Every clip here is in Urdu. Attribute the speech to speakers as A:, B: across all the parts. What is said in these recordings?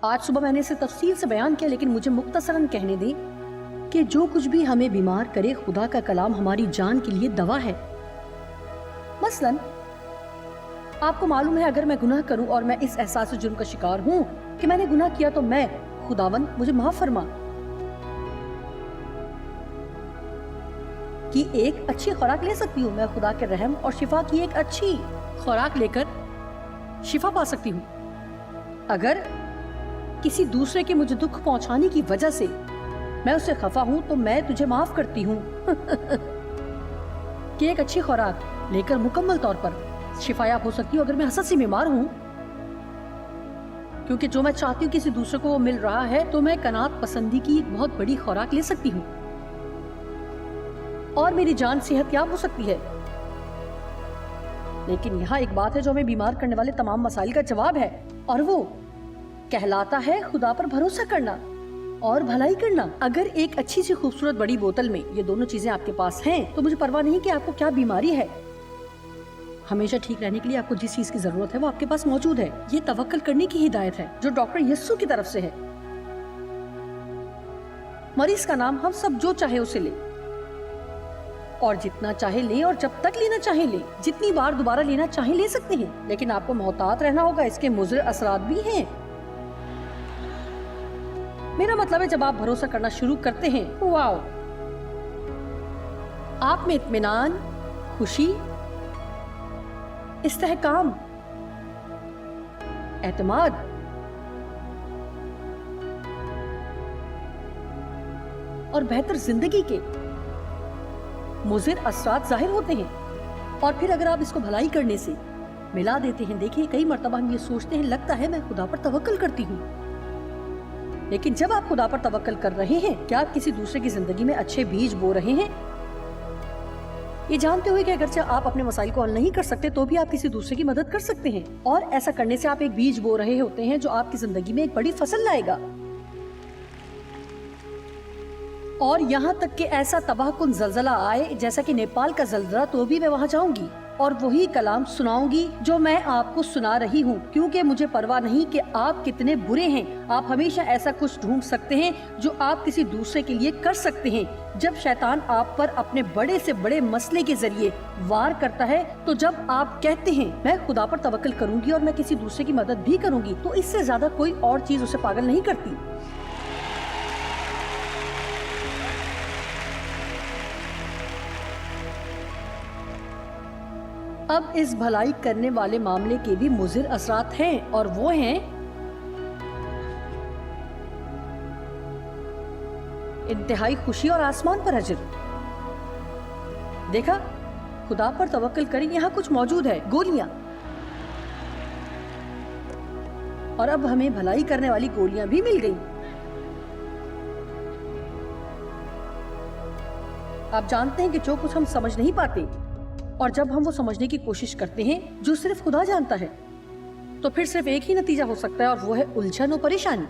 A: آج صبح میں نے اسے تفصیل سے بیان کیا، لیکن مجھے مختصراً کہنے دیں کہ جو کچھ بھی ہمیں بیمار کرے، خدا کا کلام ہماری جان کے لیے دوا ہے۔ مثلاً آپ کو معلوم ہے اگر میں گناہ کروں اور میں اس احساس جرم کا شکار ہوں کہ میں نے گناہ کیا، تو میں خداوند مجھے معاف فرما کی ایک اچھی خوراک لے سکتی ہوں۔ میں خدا کے رحم اور شفا کی ایک اچھی خوراک لے کر شفا پا سکتی ہوں۔ اگر کسی دوسرے کے مجھے دکھ پہنچانے کی وجہ سے میں اسے خفا ہوں تو میں تجھے معاف کرتی ہوں کہ ایک اچھی خوراک لے کر مکمل طور پر شفا یاب ہو سکتی ہوں۔ اگر میں حسد سے بیمار ہوں کیونکہ جو میں چاہتی ہوں کسی دوسرے کو وہ مل رہا ہے، تو میں قناعت پسندی کی ایک بہت بڑی خوراک لے سکتی ہوں اور میری جان صحت یاب ہو سکتی ہے۔ لیکن یہاں ایک بات ہے جو ہمیں بیمار کرنے والے تمام مسائل کا جواب ہے، اور وہ کہلاتا ہے خدا پر بھروسہ کرنا اور بھلائی کرنا۔ اگر ایک اچھی سی خوبصورت بڑی بوتل میں یہ دونوں چیزیں آپ کے پاس ہیں تو مجھے پرواہ نہیں کہ آپ کو کیا بیماری ہے، ہمیشہ ٹھیک رہنے کے لیے آپ کو جس چیز کی ضرورت ہے وہ آپ کے پاس موجود ہے۔ یہ توکل کرنے کی ہدایت ہے جو ڈاکٹر یسوع کی طرف سے ہے۔ مریض کا نام ہم سب جو چاہے اسے لے، اور جتنا چاہے لے اور جب تک لینا چاہے لے، جتنی بار دوبارہ لینا چاہے لے سکتے ہیں، لیکن آپ کو محتاط رہنا ہوگا، اس کے مضر اثرات بھی ہیں۔ میرا مطلب ہے جب آپ بھروسہ کرنا شروع کرتے ہیں، واو، آپ میں اطمینان، خوشی، استحکام، اعتماد اور بہتر زندگی کے مضر اثرات ظاہر ہوتے ہیں۔ اور پھر اگر آپ اس کو بھلائی کرنے سے ملا دیتے ہیں، دیکھیں کئی مرتبہ ہم یہ سوچتے ہیں لگتا ہے میں خدا پر توکل کرتی ہوں، لیکن جب آپ خدا پر توکل کر رہے ہیں، کیا آپ کسی دوسرے کی زندگی میں اچھے بیج بو رہے ہیں؟ یہ جانتے ہوئے کہ اگرچہ آپ اپنے مسائل کو حل نہیں کر سکتے تو بھی آپ کسی دوسرے کی مدد کر سکتے ہیں، اور ایسا کرنے سے آپ ایک بیج بو رہے ہوتے ہیں جو آپ کی زندگی میں ایک بڑی فصل لائے گا۔ اور یہاں تک کہ ایسا تباہ کن زلزلہ آئے جیسا کہ نیپال کا زلزلہ، تو بھی میں وہاں جاؤں گی اور وہی کلام سناؤں گی جو میں آپ کو سنا رہی ہوں، کیونکہ مجھے پرواہ نہیں کہ آپ کتنے برے ہیں۔ آپ ہمیشہ ایسا کچھ ڈھونڈ سکتے ہیں جو آپ کسی دوسرے کے لیے کر سکتے ہیں۔ جب شیطان آپ پر اپنے بڑے سے بڑے مسئلے کے ذریعے وار کرتا ہے، تو جب آپ کہتے ہیں میں خدا پر توکل کروں گی اور میں کسی دوسرے کی مدد بھی کروں گی، تو اس سے زیادہ کوئی اور چیز اسے پاگل نہیں کرتی۔ اب اس بھلائی کرنے والے معاملے کے بھی مضر اثرات ہیں، اور وہ ہیں انتہائی خوشی اور آسمان پر اجر۔ دیکھا، خدا پر توکل کریں، یہاں کچھ موجود ہے، گولیاں، اور اب ہمیں بھلائی کرنے والی گولیاں بھی مل گئیں۔ آپ جانتے ہیں کہ جو کچھ ہم سمجھ نہیں پاتے، اور جب ہم وہ سمجھنے کی کوشش کرتے ہیں جو صرف خدا جانتا ہے، تو پھر صرف ایک ہی نتیجہ ہو سکتا ہے، اور وہ ہے الجھن و پریشانی۔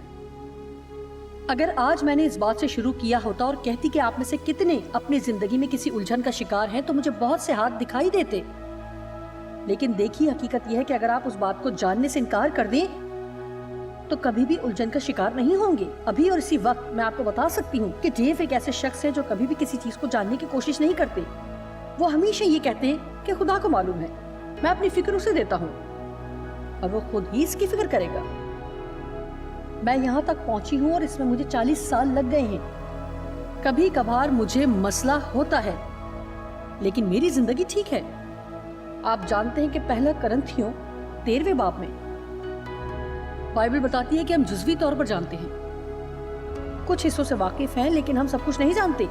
A: اگر آج میں نے اس بات سے شروع کیا ہوتا اور کہتی کہ آپ میں سے کتنے اپنی زندگی میں کسی الجھن کا شکار ہیں، تو مجھے بہت سے ہاتھ دکھائی دیتے۔ لیکن دیکھیے، حقیقت یہ ہے کہ اگر آپ اس بات کو جاننے سے انکار کر دیں تو کبھی بھی الجھن کا شکار نہیں ہوں گے۔ ابھی اور اسی وقت میں آپ کو بتا سکتی ہوں کہ ڈیو ایک ایسے شخص ہے جو کبھی بھی کسی چیز کو جاننے کی کوشش نہیں کرتے۔ وہ ہمیشہ یہ کہتے ہیں کہ خدا کو معلوم ہے، میں اپنی فکر اسے دیتا ہوں اور وہ خود ہی اس کی فکر کرے گا۔ میں یہاں تک پہنچی ہوں اور اس میں مجھے 40 سال لگ گئے ہیں۔ کبھی کبھار مجھے مسئلہ ہوتا ہے، لیکن میری زندگی ٹھیک ہے۔ آپ جانتے ہیں کہ پہلا کرنتھیوں 13ویں باب میں بائبل بتاتی ہے کہ ہم جزوی طور پر جانتے ہیں، کچھ حصوں سے واقف ہیں، لیکن ہم سب کچھ نہیں جانتے،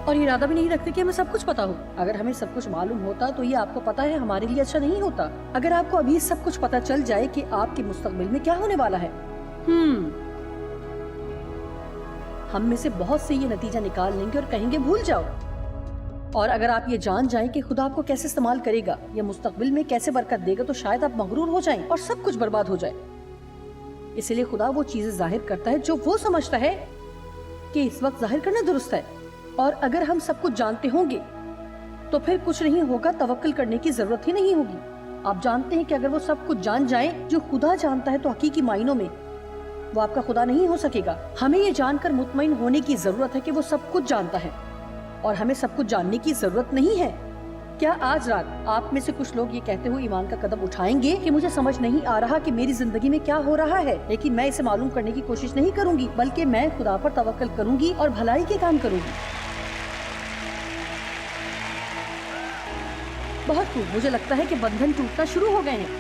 A: اور یہ ارادہ بھی نہیں رکھتے کہ ہمیں سب کچھ پتا ہو۔ اگر ہمیں سب کچھ معلوم ہوتا تو یہ آپ کو پتا ہے ہمارے لیے اچھا نہیں ہوتا۔ اگر آپ کو ابھی سب کچھ پتا چل جائے کہ آپ کے مستقبل میں کیا ہونے والا ہے، ہم میں سے بہت سے یہ نتیجہ نکال لیں گے اور کہیں گے بھول جاؤ۔ اور اگر آپ یہ جان جائیں کہ خدا آپ کو کیسے استعمال کرے گا یا مستقبل میں کیسے برکت دے گا، تو شاید آپ مغرور ہو جائیں اور سب کچھ برباد ہو جائے۔ اسی لیے خدا وہ چیزیں ظاہر کرتا ہے جو وہ سمجھتا ہے کہ اس وقت ظاہر کرنا درست ہے۔ اور اگر ہم سب کچھ جانتے ہوں گے تو پھر کچھ نہیں ہوگا، توکل کرنے کی ضرورت ہی نہیں ہوگی۔ آپ جانتے ہیں کہ اگر وہ سب کچھ جان جائیں جو خدا جانتا ہے، تو حقیقی معنوں میں وہ آپ کا خدا نہیں ہو سکے گا. ہمیں یہ جان کر مطمئن ہونے کی ضرورت ہے کہ وہ سب کچھ جانتا ہے اور ہمیں سب کچھ جاننے کی ضرورت نہیں ہے. کیا آج رات آپ میں سے کچھ لوگ یہ کہتے ہوئے ایمان کا قدم اٹھائیں گے کہ مجھے سمجھ نہیں آ رہا کہ میری زندگی میں کیا ہو رہا ہے، لیکن میں اسے معلوم کرنے کی کوشش نہیں کروں گی، بلکہ میں خدا پر توکل کروں گی اور بھلائی کے کام کروں گی. بہت خوب. مجھے لگتا ہے کہ بندھن ٹوٹنا شروع ہو گئے ہیں.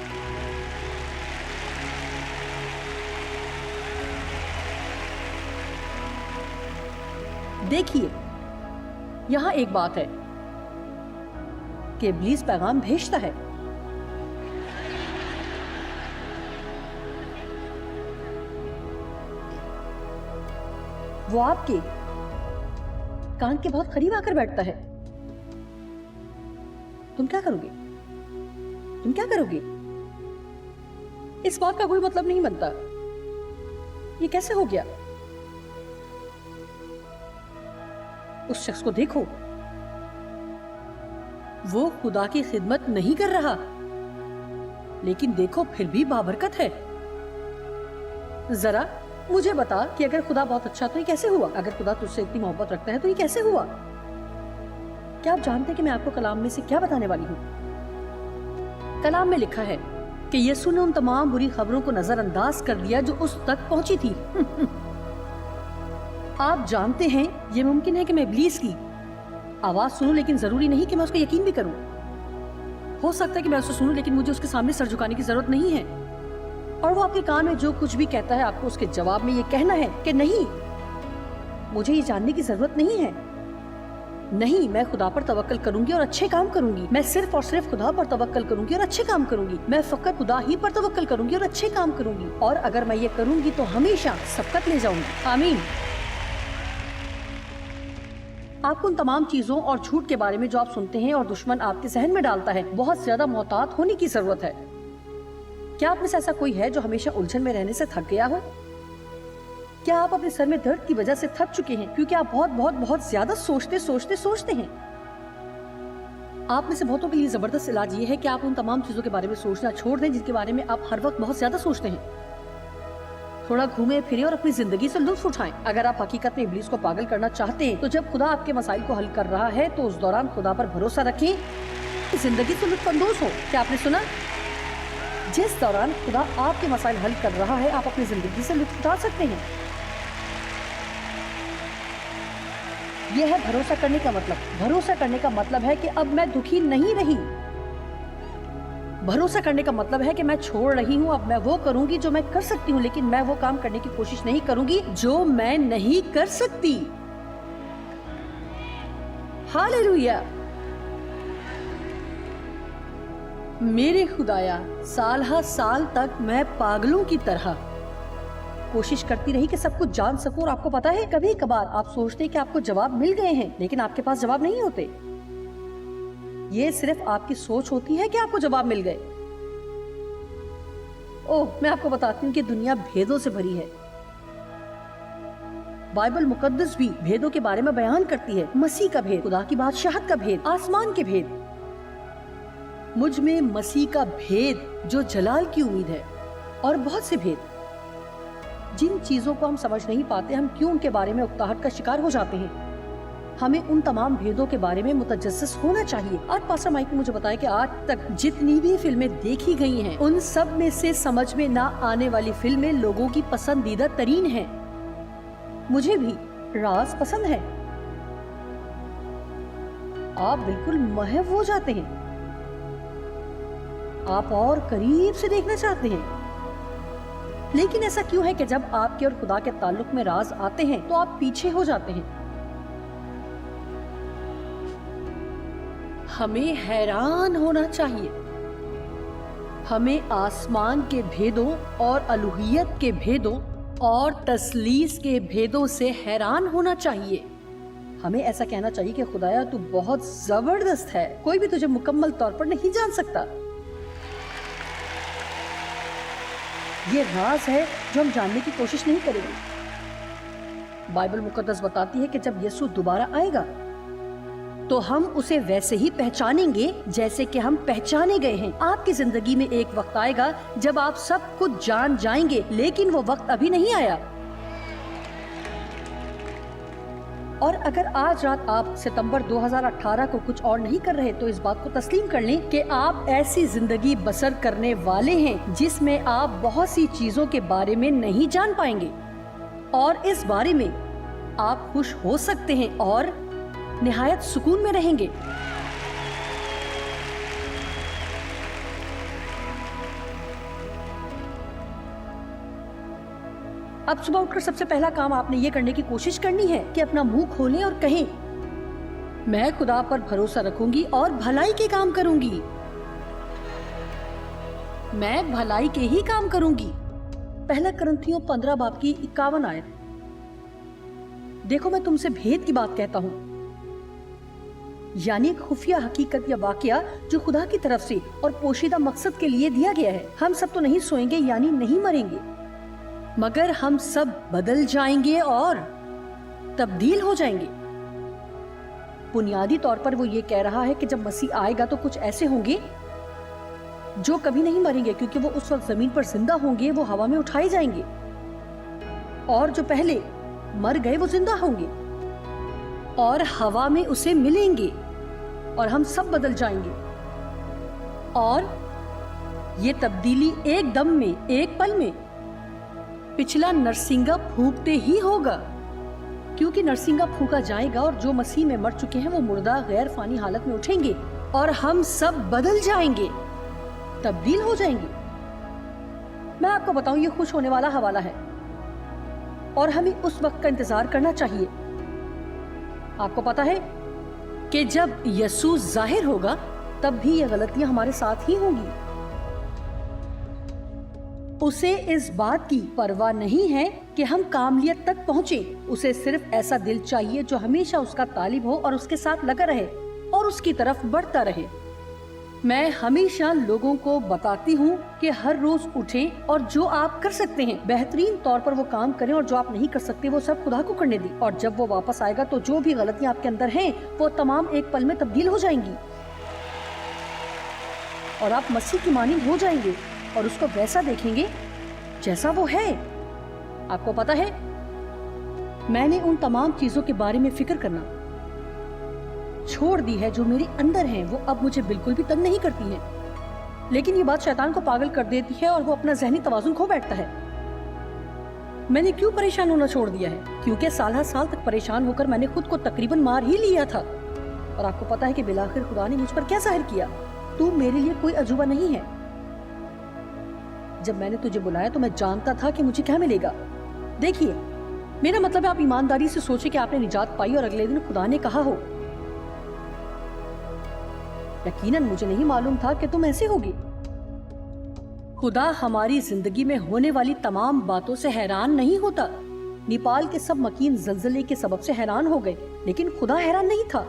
A: دیکھیے، یہاں ایک بات ہے کہ ابلیس پیغام بھیجتا ہے. وہ آپ کے کان کے بہت قریب آ کر بیٹھتا ہے. تم کیا کرو گے؟ تم کیا کرو گے؟ اس بات کا کوئی مطلب نہیں بنتا. یہ کیسے ہو گیا؟ اس شخص کو دیکھو، وہ خدا کی خدمت نہیں کر رہا، لیکن دیکھو پھر بھی بابرکت ہے. ذرا مجھے بتا کہ اگر خدا بہت اچھا تو یہ کیسے ہوا؟ اگر خدا تجھ سے اتنی محبت رکھتا ہے تو یہ کیسے ہوا؟ کیا آپ جانتے ہیں کہ میں آپ کو کلام میں سے کیا بتانے والی ہوں؟ کلام میں لکھا ہے کہ یسوع نے ان تمام بری خبروں کو نظر انداز کر دیا جو اس تک پہنچی تھی. آپ جانتے ہیں یہ ممکن ہے کہ میں ابلیس کی آواز سنوں، لیکن ضروری نہیں کہ میں اس کو یقین بھی کروں. ہو سکتا ہے کہ میں اسے سنوں لیکن مجھے اس کے سامنے سر جھکانے کی ضرورت نہیں ہے. اور وہ آپ کے کان میں جو کچھ بھی کہتا ہے آپ کو اس کے جواب میں یہ کہنا ہے کہ نہیں، مجھے یہ جاننے کی ضرورت نہیں ہے. نہیں، میں خدا پر توکل کروں گی اور اچھے کام کروں گی. میں صرف اور صرف خدا پر توکل کروں گی اور اچھے کام کروں گی. میں فقط خدا ہی پر توکل کروں گی اور اچھے کام کروں گی. اور اگر میں یہ کروں گی تو ہمیشہ سبقت لے جاؤں گی. آمین. آپ کو ان تمام چیزوں اور جھوٹ کے بارے میں جو آپ سنتے ہیں اور دشمن آپ کے ذہن میں ڈالتا ہے بہت زیادہ محتاط ہونے کی ضرورت ہے. کیا آپ میں سے ایسا کوئی ہے جو ہمیشہ الجھن میں رہنے سے تھک گیا ہو؟ کیا آپ اپنے سر میں درد کی وجہ سے تھک چکے ہیں کیونکہ آپ بہت بہت بہت زیادہ سوچتے ہیں؟ آپ میں سے بہتوں کے لیے زبردست علاج یہ ہے کہ آپ ان تمام چیزوں کے بارے میں سوچنا چھوڑ دیں جن کے بارے میں آپ ہر وقت بہت زیادہ سوچتے ہیں. تھوڑا گھومیں پھریں اور اپنی زندگی سے لطف اٹھائیں. اگر آپ حقیقت میں ابلیس کو پاگل کرنا چاہتے ہیں تو جب خدا آپ کے مسائل کو حل کر رہا ہے تو اس دوران خدا پر بھروسہ رکھیں، زندگی سے لطف اندوز ہو. کیا آپ نے سنا؟ جس دوران خدا آپ کے مسائل حل کر رہا ہے آپ اپنی زندگی سے لطف اٹھا سکتے ہیں. یہ ہے بھروسہ کرنے کا مطلب. بھروسہ کرنے کا مطلب ہے کہ اب میں دکھی نہیں رہی. بھروسہ کرنے کا مطلب ہے کہ میں چھوڑ رہی ہوں، اب میں وہ کروں گی جو میں کر سکتی ہوں، لیکن میں وہ کام کرنے کی کوشش نہیں کروں گی جو میں نہیں کر سکتی. ہاللیلویا. میرے خدایا، سال ہر سال تک میں پاگلوں کی طرح کوشش کرتی رہی کہ سب کچھ جان سکوں. اور آپ کو پتا ہے کبھی کبھار آپ سوچتے کہ آپ کو جواب مل گئے ہیں لیکن آپ کے پاس جواب نہیں ہوتے. یہ صرف آپ کی سوچ ہوتی ہے کہ آپ کو جواب مل گئے. اوہ، میں آپ کو بتاتی ہوں کہ دنیا بھیدوں سے بھری ہے. بائبل مقدس بھی بھیدوں کے بارے میں بیان کرتی ہے. مسیح کا بھید، خدا کی بادشاہت کا بھید، آسمان کے بھید. مجھ میں مسیح کا بھید جو جلال کی امید ہے، اور بہت سے بھید. جن چیزوں کو ہم سمجھ نہیں پاتے ہم کیوں ان کے بارے میں اکتاہٹ کا شکار ہو جاتے ہیں. ہمیں ان تمام بھیدوں کے بارے میں متجسس ہونا چاہیے. آج پاسٹر مائک نے مجھے بتایا کہ آج تک جتنی بھی فلمیں دیکھی گئی ہیں ان سب میں سے سمجھ میں نہ آنے والی فلمیں لوگوں کی پسندیدہ ترین ہیں. مجھے بھی راز پسند ہے. آپ بالکل محو ہو جاتے ہیں. آپ اور قریب سے دیکھنا چاہتے ہیں. لیکن ایسا کیوں ہے کہ جب آپ کے اور خدا کے تعلق میں راز آتے ہیں تو آپ پیچھے ہو جاتے ہیں؟ ہمیں حیران ہونا چاہیے. ہمیں آسمان کے بھیدوں اور الوہیت کے بھیدوں اور تثلیث کے بھیدوں سے حیران ہونا چاہیے. ہمیں ایسا کہنا چاہیے کہ خدایا تو بہت زبردست ہے، کوئی بھی تجھے مکمل طور پر نہیں جان سکتا. یہ راز ہے جو ہم جاننے کی کوشش نہیں کریں گے. بائبل مقدس بتاتی ہے کہ جب یسوع دوبارہ آئے گا تو ہم اسے ویسے ہی پہچانیں گے جیسے کہ ہم پہچانے گئے ہیں۔ آپ کی زندگی میں ایک وقت آئے گا جب آپ سب کچھ جان جائیں گے، لیکن وہ وقت ابھی نہیں آیا۔ اور اگر آج رات آپ ستمبر 2018 کو کچھ اور نہیں کر رہے تو اس بات کو تسلیم کر لیں کہ آپ ایسی زندگی بسر کرنے والے ہیں جس میں آپ بہت سی چیزوں کے بارے میں نہیں جان پائیں گے، اور اس بارے میں آپ خوش ہو سکتے ہیں اور نہایت سکون میں رہیں گے۔ اب صبح اٹھ کر سب سے پہلا کام آپ نے یہ کرنے کی کوشش کرنی ہے کہ اپنا منہ کھولیں اور کہیں، میں خدا پر بھروسہ رکھوں گی اور بھلائی کے کام کروں گی، میں بھلائی کے ہی کام کروں گی۔ پہلا کرنتھیوں 15 باب کی 51 آیت۔ دیکھو میں تم سے بھید کی بات کہتا ہوں، یعنی ایک خفیہ حقیقت یا واقعہ جو خدا کی طرف سے اور پوشیدہ مقصد کے لیے دیا گیا ہے۔ ہم سب تو نہیں سوئیں گے یعنی نہیں مریں گے، مگر ہم سب بدل جائیں گے اور تبدیل ہو جائیں گے۔ بنیادی طور پر وہ یہ کہہ رہا ہے کہ جب مسیح آئے گا تو کچھ ایسے ہوں گے جو کبھی نہیں مریں گے، کیونکہ وہ اس وقت زمین پر زندہ ہوں گے، وہ ہوا میں اٹھائے جائیں گے، اور جو پہلے مر گئے وہ زندہ ہوں گے اور ہوا میں اسے ملیں گے، اور ہم سب بدل جائیں گے۔ اور یہ تبدیلی ایک دم میں، ایک پل میں، پچھلا نرسنگا پھونکتے ہی ہوگا، کیونکہ نرسنگا پھونکا جائے گا اور جو مسیح میں مر چکے ہیں وہ مردہ غیر فانی حالت میں اٹھیں گے اور ہم سب بدل جائیں گے، تبدیل ہو جائیں گے۔ میں آپ کو بتاؤں، یہ خوش ہونے والا حوالہ ہے اور ہمیں اس وقت کا انتظار کرنا چاہیے۔ آپ کو پتا ہے کہ جب یسوع ظاہر ہوگا تب بھی یہ غلطیاں ہمارے ساتھ ہی ہوں گی۔ اسے اس بات کی پرواہ نہیں ہے کہ ہم کاملیت تک پہنچیں، اسے صرف ایسا دل چاہیے جو ہمیشہ اس کا طالب ہو اور اس کے ساتھ لگا رہے اور اس کی طرف بڑھتا رہے۔ میں ہمیشہ لوگوں کو بتاتی ہوں کہ ہر روز اٹھیں اور جو آپ کر سکتے ہیں بہترین طور پر وہ کام کریں، اور جو آپ نہیں کر سکتے وہ سب خدا کو کرنے دیں، اور جب وہ واپس آئے گا تو جو بھی غلطیاں آپ کے اندر ہیں وہ تمام ایک پل میں تبدیل ہو جائیں گی، اور آپ مسیح کی مانند ہو جائیں گے اور اس کو ویسا دیکھیں گے جیسا وہ ہے۔ آپ کو پتا ہے، میں نے ان تمام چیزوں کے بارے میں فکر کرنا چھوڑ دی ہے جو میرے اندر ہیں، وہ اب مجھے بالکل بھی تنگ نہیں کرتی ہیں، لیکن یہ بات شیطان کو پاگل کر دیتی ہے اور وہ اپنا ذہنی توازن کھو بیٹھتا ہے۔ میں نے کیوں پریشان ہونا چھوڑ دیا ہے؟ کیونکہ سالہ سال تک پریشان ہو کر میں نے خود کو تقریباً مار ہی لیا تھا، اور آپ کو پتا ہے کہ بالآخر خدا نے مجھ پر کیا ظاہر کیا؟ تو میرے لیے کوئی عجوبہ نہیں ہے۔ جب میں نے تجھے بلایا تو میں جانتا تھا کہ مجھے کیا ملے گا۔ دیکھیے، میرا مطلب ہے آپ ایمانداری سے سوچیں کہ آپ نے نجات پائی اور اگلے دن خدا نے کہا ہو، یقیناً مجھے نہیں معلوم تھا کہ تم ایسے ہوگی۔ خدا ہماری زندگی میں ہونے والی تمام باتوں سے حیران نہیں ہوتا۔ نیپال کے سب مکین زلزلے کے سبب سے حیران ہو گئے، لیکن خدا حیران نہیں تھا۔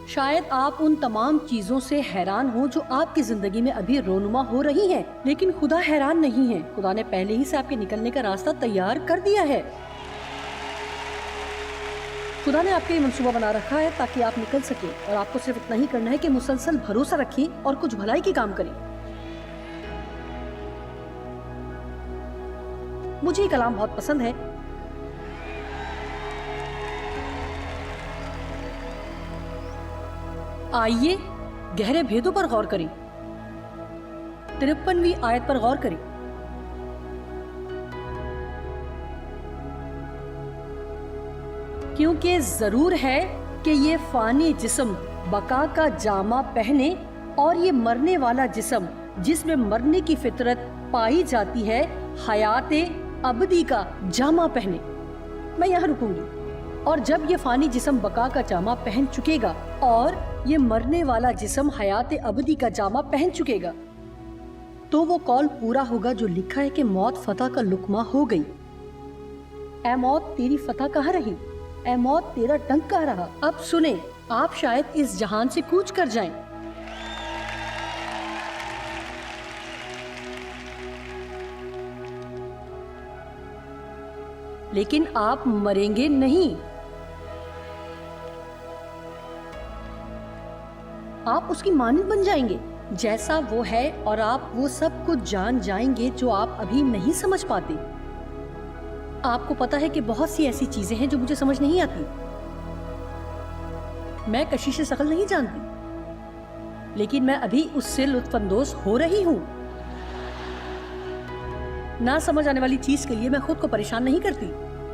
A: شاید آپ ان تمام چیزوں سے حیران ہوں جو آپ کی زندگی میں ابھی رونما ہو رہی ہیں، لیکن خدا حیران نہیں ہے۔ خدا نے پہلے ہی سے آپ کے نکلنے کا راستہ تیار کر دیا ہے۔ خدا نے آپ کے لیے منصوبہ بنا رکھا ہے تاکہ آپ نکل سکیں، اور آپ کو صرف اتنا ہی کرنا ہے کہ مسلسل بھروسہ رکھیں اور کچھ بھلائی کے کام کریں۔ مجھے یہ کلام بہت پسند ہے۔ آئیے گہرے بھیدوں پر غور کریں۔ 53ویں آیت پر غور کریں۔ کیونکہ ضرور ہے کہ یہ فانی جسم بقا کا جامہ پہنے اور یہ مرنے والا جسم جس میں مرنے کی فطرت پائی جاتی ہے حیات ابدی کا جامہ پہنے۔ میں یہاں رکوں گی۔ اور جب یہ فانی جسم بقا کا جامہ پہن چکے گا اور یہ مرنے والا جسم حیات ابدی کا جامہ پہن چکے گا تو وہ قول پورا ہوگا جو لکھا ہے کہ موت فتح کا لقمہ ہو گئی۔ اے موت تیری فتح کہاں رہی؟ اے موت تیرا ڈنک کہاں رہا؟ اب سنیں، آپ شاید اس جہان سے کوچ کر جائیں، لیکن آپ مریں گے نہیں۔ آپ اس کی مانند بن جائیں گے جیسا وہ ہے، اور آپ وہ سب کچھ جان جائیں گے جو آپ ابھی نہیں سمجھ پاتے۔ آپ کو پتا ہے کہ بہت سی ایسی چیزیں ہیں جو مجھے سمجھ نہیں آتی۔ میں کشیش ثقل نہیں جانتی، لیکن میں ابھی اس سے لطف اندوز ہو رہی ہوں۔ نہ سمجھ آنے والی چیز کے لیے میں خود کو پریشان نہیں کرتی۔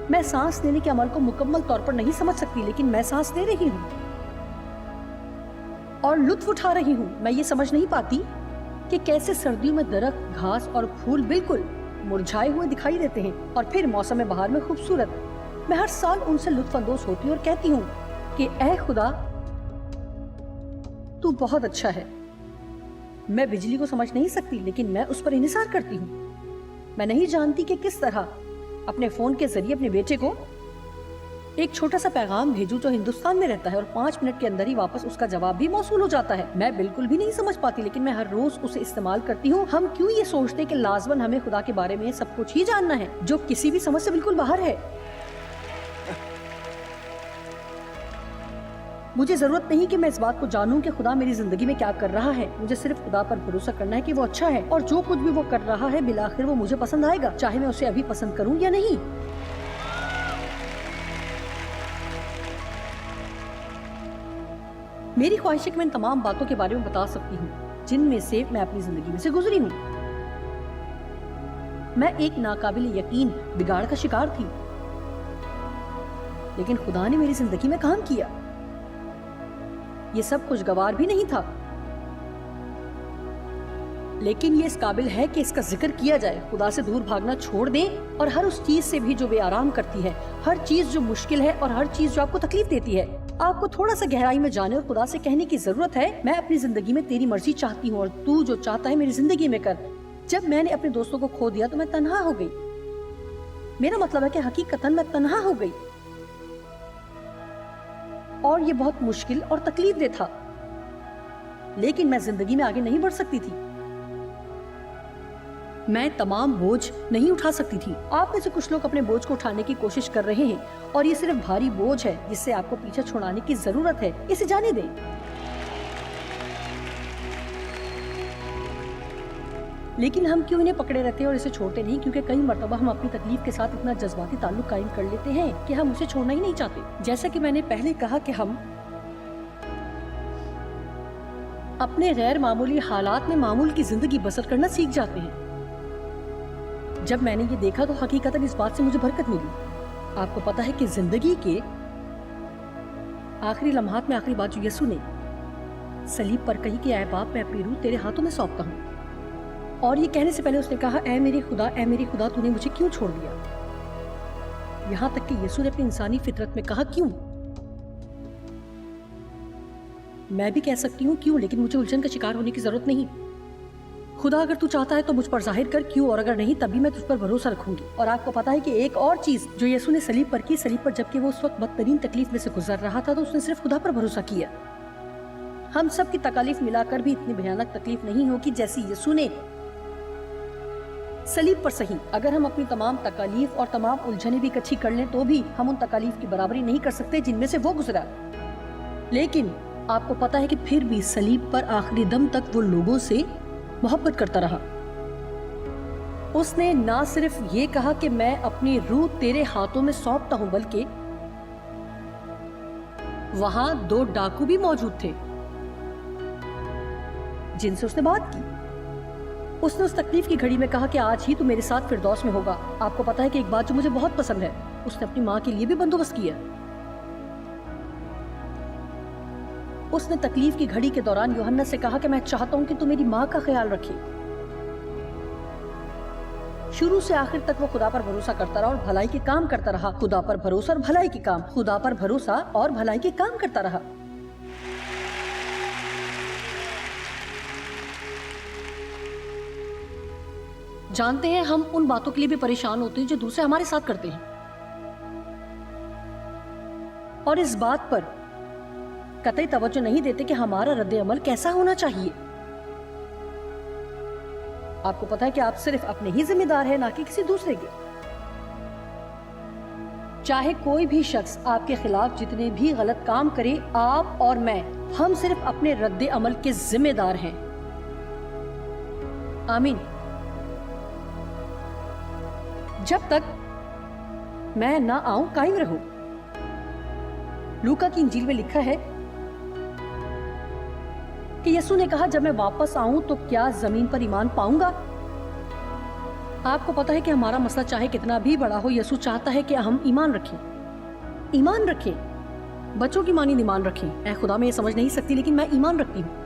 A: میں سانس لینے کے عمل کو مکمل طور پر نہیں سمجھ سکتی، لیکن میں سانس لے رہی ہوں اور لطف اٹھا رہی ہوں۔ میں یہ سمجھ نہیں پاتی کہ کیسے سردیوں میں درخت، گھاس اور پھول بالکل مرجھائے ہوئے دکھائی دیتے ہیں اور پھر موسم بہار میں خوبصورت۔ میں ہر سال ان سے لطف اندوز ہوتی ہوں اور کہتی ہوں کہ اے خدا تو بہت اچھا ہے۔ میں بجلی کو سمجھ نہیں سکتی، لیکن میں اس پر انحصار کرتی ہوں۔ میں نہیں جانتی کہ کس طرح اپنے فون کے ذریعے اپنے بیٹے کو ایک چھوٹا سا پیغام بھیجوں جو ہندوستان میں رہتا ہے اور 5 منٹ کے اندر ہی واپس اس کا جواب بھی موصول ہو جاتا ہے۔ میں بالکل بھی نہیں سمجھ پاتی، لیکن میں ہر روز اسے استعمال کرتی ہوں۔ ہم کیوں یہ سوچتے کہ لازماً ہمیں خدا کے بارے میں سب کچھ ہی جاننا ہے، جو کسی بھی سمجھ سے بالکل باہر ہے۔ مجھے ضرورت نہیں کہ میں اس بات کو جانوں کہ خدا میری زندگی میں کیا کر رہا ہے۔ مجھے صرف خدا پر بھروسہ کرنا ہے کہ وہ اچھا ہے، اور جو کچھ بھی وہ کر رہا ہے بالآخر وہ مجھے پسند آئے گا، چاہے میں اسے ابھی پسند کروں یا نہیں۔ میری خواہش ہے کہ میں ان تمام باتوں کے بارے میں بتا سکتی ہوں جن میں سے میں اپنی زندگی میں سے گزری ہوں۔ میں ایک ناقابل یقین بگاڑ کا شکار تھی، لیکن خدا نے میری زندگی میں کام کیا۔ یہ سب کچھ گوار بھی نہیں تھا، لیکن یہ اس قابل ہے کہ اس کا ذکر کیا جائے۔ خدا سے دور بھاگنا چھوڑ دیں، اور ہر اس چیز سے بھی جو بے آرام کرتی ہے، ہر چیز جو مشکل ہے اور ہر چیز جو آپ کو تکلیف دیتی ہے، آپ کو تھوڑا سا گہرائی میں جانے اور خدا سے کہنے کی ضرورت ہے، میں اپنی زندگی میں تیری مرضی چاہتی ہوں اور تو جو چاہتا ہے میری زندگی میں کر۔ جب میں نے اپنے دوستوں کو کھو دیا تو میں تنہا ہو گئی۔ میرا مطلب ہے کہ حقیقتاً میں تنہا ہو گئی، اور یہ بہت مشکل اور تکلیف دہ تھا، لیکن میں زندگی میں آگے نہیں بڑھ سکتی تھی۔ میں تمام بوجھ نہیں اٹھا سکتی تھی۔ آپ میں سے کچھ لوگ اپنے بوجھ کو اٹھانے کی کوشش کر رہے ہیں، اور یہ صرف بھاری بوجھ ہے جس سے آپ کو پیچھے چھڑانے کی ضرورت ہے۔ اسے جانے دیں۔ لیکن ہم کیوں انہیں پکڑے رہتے ہیں اور اسے چھوڑتے نہیں؟ کیونکہ کئی مرتبہ ہم اپنی تکلیف کے ساتھ اتنا جذباتی تعلق قائم کر لیتے ہیں کہ ہم اسے چھوڑنا ہی نہیں چاہتے۔ جیسا کہ میں نے پہلے کہا کہ ہم اپنے غیر معمولی حالات میں معمول کی زندگی بسر کرنا سیکھ جاتے ہیں۔ جب میں نے یہ دیکھا تو حقیقتاً اس بات سے مجھے برکت ملی۔ آپ کو پتا ہے کہ زندگی کے آخری لمحات میں آخری بات جو یسوع نے صلیب پر کہی کہ اے باپ میں اپنی روح تیرے ہاتھوں میں سونپتا ہوں، اور یہ کہنے سے پہلے اس نے کہا اے میری خدا تو نے مجھے کیوں چھوڑ دیا؟ یہاں تک کہ یسوع نے اپنی انسانی فطرت میں کہا کیوں؟ میں بھی کہہ سکتی ہوں کیوں، لیکن مجھے الجھن کا شکار ہونے کی ضرورت نہیں۔ خدا اگر تو چاہتا ہے تو مجھ پر ظاہر کر کیوں، اور اگر نہیں تب بھی میں تجھ پر بھروسہ رکھوں گی۔ اور آپ کو پتا ہے کہ ایک اور چیز جو یسوع نے صلیب پر کی، صلیب پر جبکہ وہ اس وقت بدترین تکلیف میں سے گزر رہا تھا تو اس نے صرف خدا پر بھروسہ کیا۔ ہم سب کی تکالیف ملا کر بھی اتنی بھیانک تکلیف نہیں ہوگی جیسی یسوع نے صلیب پر سہی۔ اگر ہم اپنی تمام تکالیف اور تمام الجھنیں بھی اکٹھی کر لیں تو بھی ہم ان تکالیف کی برابری نہیں کر سکتے جن میں سے وہ گزرا۔ لیکن آپ کو پتا ہے کہ پھر بھی صلیب پر آخری دم تک وہ لوگوں سے محبت کرتا رہا۔ اس نے نہ صرف یہ کہا کہ میں اپنی روح تیرے ہاتھوں میں سونپتا ہوں، بلکہ وہاں 2 ڈاکو بھی موجود تھے جن سے اس نے بات کی۔ اس نے اس تکلیف کی گھڑی میں کہا کہ آج ہی تو میرے ساتھ فردوس میں ہوگا۔ آپ کو پتا ہے کہ ایک بات جو مجھے بہت پسند ہے، اس نے اپنی ماں کے لیے بھی بندوبست کیا۔ اس نے تکلیف کی گھڑی کے دوران یوحنا سے کہا کہ میں چاہتا ہوں کہ تو میری ماں کا خیال رکھے۔ شروع سے آخر تک وہ خدا پر بھروسہ کرتا رہا اور بھلائی کے کام کرتا رہا۔ خدا پر بھروسہ اور بھلائی کے کام، خدا پر بھروسہ اور بھلائی کے کام کرتا رہا۔ جانتے ہیں ہم ان باتوں کے لیے بھی پریشان ہوتے ہیں جو دوسرے ہمارے ساتھ کرتے ہیں، اور اس بات پر قطعی توجہ نہیں دیتے کہ ہمارا رد عمل کیسا ہونا چاہیے۔ آپ کو پتا ہے کہ آپ صرف اپنے ہی ذمہ دار ہیں، نہ کہ کسی دوسرے کے۔ چاہے کوئی بھی شخص آپ کے خلاف جتنے بھی غلط کام کرے، آپ اور میں، ہم صرف اپنے رد عمل کے ذمہ دار ہیں۔ آمین۔ جب تک میں نہ آؤں قائم رہو۔ لوکا کی انجیل میں لکھا ہے کہ یسوع نے کہا، جب میں واپس آؤں تو کیا زمین پر ایمان پاؤں گا؟ آپ کو پتا ہے کہ ہمارا مسئلہ چاہے کتنا بھی بڑا ہو، یسوع چاہتا ہے کہ ہم ایمان رکھیں، ایمان رکھیں، بچوں کی مانند ایمان رکھیں۔ اے خدا، میں یہ سمجھ نہیں سکتی لیکن میں ایمان رکھتی ہوں۔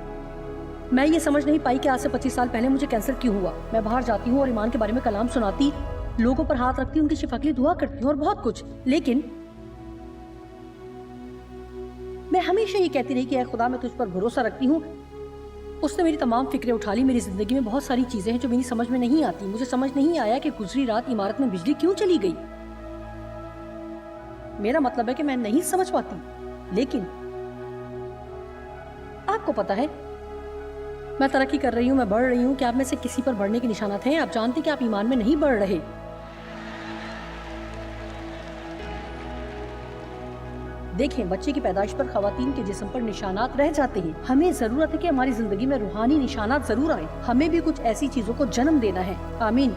A: میں یہ سمجھ نہیں پائی کہ آج سے 25 سال پہلے مجھے کینسر کیوں ہوا۔ میں باہر جاتی ہوں اور ایمان کے بارے میں کلام سناتی، لوگوں پر ہاتھ رکھتی ہوں، ان کی شفا کے لیے دعا کرتی ہوں اور بہت کچھ، لیکن میں ہمیشہ یہ کہتی رہی کہ اے خدا، میں تجھ پر بھروسہ رکھتی ہوں۔ اس نے میری تمام فکریں اٹھا لی۔ میری زندگی میں بہت ساری چیزیں ہیں جو میری سمجھ میں نہیں آتی۔ مجھے سمجھ نہیں آیا کہ گزری رات عمارت میں بجلی کیوں چلی گئی۔ میرا مطلب ہے کہ میں نہیں سمجھ پاتی، لیکن آپ کو پتا ہے میں ترقی کر رہی ہوں، میں بڑھ رہی ہوں۔ کہ آپ میں سے کسی پر بڑھنے کے نشانات ہیں؟ آپ جانتے کہ آپ ایمان میں نہیں بڑھ رہے۔ دیکھیں، بچے کی پیدائش پر خواتین کے جسم پر نشانات رہ جاتے ہیں۔ ہمیں ضرورت ہے کہ ہماری زندگی میں روحانی نشانات ضرور آئیں۔ ہمیں بھی کچھ ایسی چیزوں کو جنم دینا ہے۔ آمین۔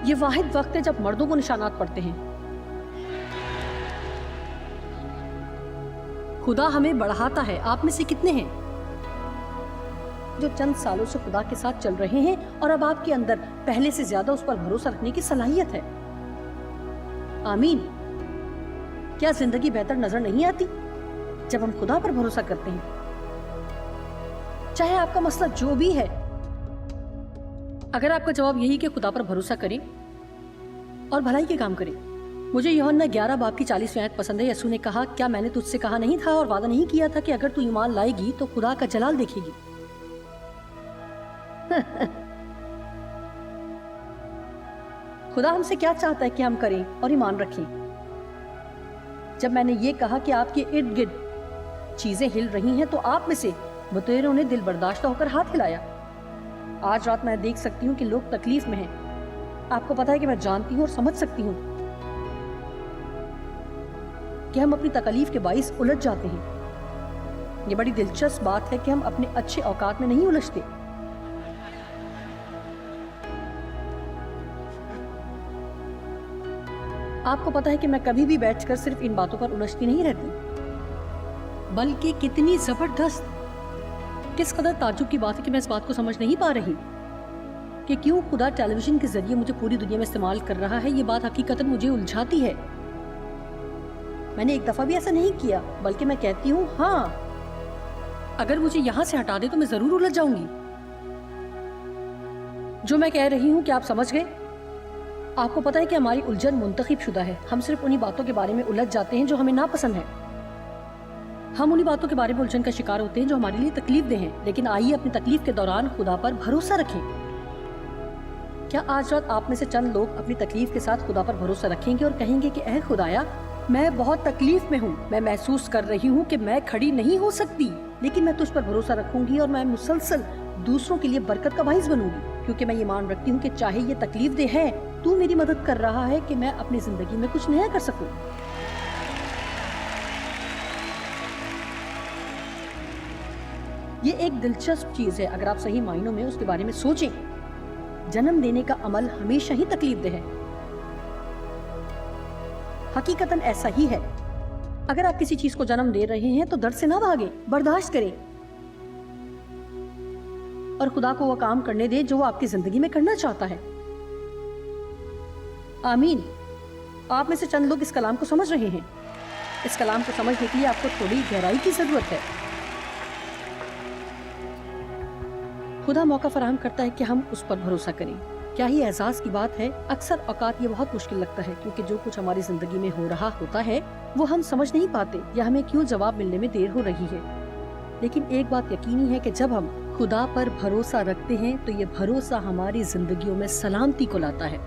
A: یہ واحد وقت ہے جب مردوں کو نشانات پڑتے ہیں۔ خدا ہمیں بڑھاتا ہے۔ آپ میں سے کتنے ہیں جو چند سالوں سے خدا کے ساتھ چل رہے ہیں اور اب آپ کے اندر پہلے سے زیادہ اس پر بھروسہ رکھنے کی صلاحیت ہے؟ آمین۔ کیا زندگی بہتر نظر نہیں آتی جب ہم خدا پر بھروسہ کرتے ہیں؟ چاہے آپ کا مسئلہ جو بھی ہے، اگر آپ کا جواب یہی کہ خدا پر بھروسہ کریں اور بھلائی کے کام کریں۔ مجھے یوحنا 11 باب کی 40ویں آیت پسند ہے۔ یسوع نے کہا، کیا میں نے تجھ سے کہا نہیں تھا اور وعدہ نہیں کیا تھا کہ اگر تو ایمان لائے گی تو خدا کا جلال دیکھے گی؟ خدا ہم سے کیا چاہتا ہے کہ ہم کریں اور ایمان رکھیں؟ جب میں نے یہ کہا کہ آپ کے ارد گرد چیزیں ہل رہی ہیں تو آپ میں سے بطیروں نے دل برداشتہ ہو کر ہاتھ ہلایا۔ آج رات میں دیکھ سکتی ہوں کہ لوگ تکلیف میں ہیں۔ آپ کو پتا ہے کہ میں جانتی ہوں اور سمجھ سکتی ہوں کہ ہم اپنی تکلیف کے باعث الجھ جاتے ہیں۔ یہ بڑی دلچسپ بات ہے کہ ہم اپنے اچھے اوقات میں نہیں الجھتے۔ آپ کو پتا ہے کہ میں کبھی بھی بیٹھ کر صرف ان باتوں پر الجھتی نہیں رہتی، بلکہ کتنی زبردست، کس قدر تعجب کی بات ہے کہ میں اس بات کو سمجھ نہیں پا رہی کہ کیوں خدا ٹیلی ویژن کے ذریعے مجھے پوری دنیا میں استعمال کر رہا ہے۔ یہ بات حقیقتاً مجھے الجھاتی ہے۔ میں نے ایک دفعہ بھی ایسا نہیں کیا، بلکہ میں کہتی ہوں ہاں، اگر مجھے یہاں سے ہٹا دے تو میں ضرور الجھ جاؤں گی۔ جو میں کہہ رہی ہوں کہ آپ سمجھ گئے؟ آپ کو پتا ہے کہ ہماری الجھن منتخب شدہ ہے۔ ہم صرف انہی باتوں کے بارے میں الجھ جاتے ہیں جو ہمیں ناپسند ہے۔ ہم انہی باتوں کے بارے میں الجھن کا شکار ہوتے ہیں جو ہمارے لیے تکلیف دہ ہیں۔ لیکن آئیے اپنی تکلیف کے دوران خدا پر بھروسہ رکھیں۔ کیا آج رات آپ میں سے چند لوگ اپنی تکلیف کے ساتھ خدا پر بھروسہ رکھیں گے اور کہیں گے کہ اے خدایا، میں بہت تکلیف میں ہوں، میں محسوس کر رہی ہوں کہ میں کھڑی نہیں ہو سکتی، لیکن میں تجھ پر بھروسہ رکھوں گی اور میں مسلسل دوسروں کے لیے برکت کا باعث بنوں گی، کیونکہ میں یہ مان رکھتی ہوں کہ چاہے یہ تکلیف دہ ہے، تو میری مدد کر رہا ہے کہ میں اپنی زندگی میں کچھ نیا کر سکوں۔ یہ ایک دلچسپ چیز ہے اگر آپ صحیح معنوں میں اس کے بارے میں سوچیں۔ جنم دینے کا عمل ہمیشہ ہی تکلیف دہ ہے۔ حقیقتاً ایسا ہی ہے۔ اگر آپ کسی چیز کو جنم دے رہے ہیں تو درد سے نہ بھاگیں، برداشت کریں اور خدا کو وہ کام کرنے دیں جو وہ آپ کی زندگی میں کرنا چاہتا ہے۔ آمین۔ آپ میں سے چند لوگ اس کلام کو سمجھ رہے ہیں۔ اس کلام کو سمجھنے کے لیے آپ کو تھوڑی گہرائی کی ضرورت ہے۔ خدا موقع فراہم کرتا ہے کہ ہم اس پر بھروسہ کریں۔ کیا ہی اعزاز کی بات ہے۔ اکثر اوقات یہ بہت مشکل لگتا ہے کیونکہ جو کچھ ہماری زندگی میں ہو رہا ہوتا ہے وہ ہم سمجھ نہیں پاتے یا ہمیں کیوں جواب ملنے میں دیر ہو رہی ہے۔ لیکن ایک بات یقینی ہے کہ جب ہم خدا پر بھروسہ رکھتے ہیں تو یہ بھروسہ ہماری زندگیوں میں سلامتی کو لاتا ہے۔